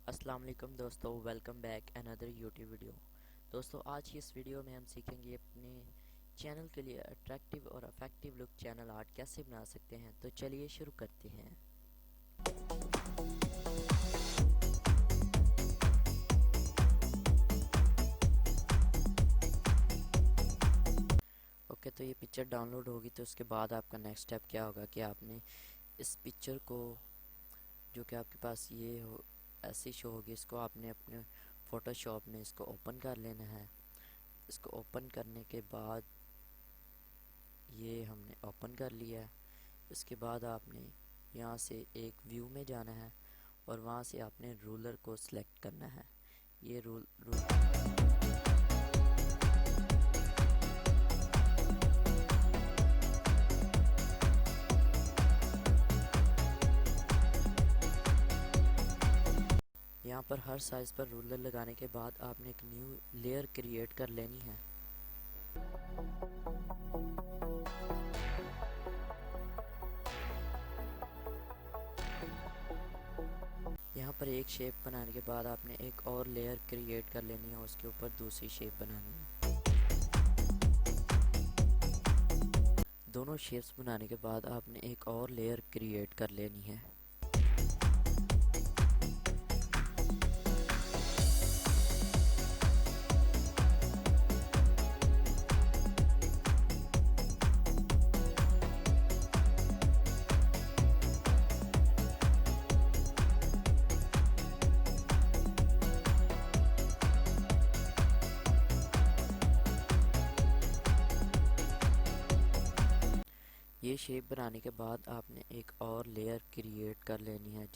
अस्सलाम वालेकुम दोस्तों, welcome back another YouTube video. दोस्तों, आज की इस वीडियो में हम सीखेंगे अपने चैनल के लिए अट्रैक्टिव और इफेक्टिव लुक चैनल आर्ट कैसे बना सकते हैं। तो चलिए शुरू करते हैं। ओके, तो ये पिक्चर डाउनलोड होगी तो उसके बाद आपका नेक्स्ट स्टेप क्या होगा कि आपने इस पिक्चर को, जो कि आपके पास ये हो ऐसी शो होगी, इसको आपने अपने फ़ोटोशॉप में इसको ओपन कर लेना है। इसको ओपन करने के बाद ये हमने ओपन कर लिया है। इसके बाद आपने यहाँ से एक व्यू में जाना है और वहाँ से आपने रूलर को सिलेक्ट करना है। ये रूल यहाँ पर हर साइज़ पर रूलर लगाने के बाद आपने एक न्यू लेयर क्रिएट कर लेनी है। यहाँ पर एक शेप बनाने के बाद आपने एक और लेयर क्रिएट कर लेनी है, उसके ऊपर दूसरी शेप बनानी है। दोनों शेप्स बनाने के बाद आपने एक और लेयर क्रिएट कर लेनी है। ये शेप बनाने के बाद आपने एक और लेयर क्रिएट कर लेनी है।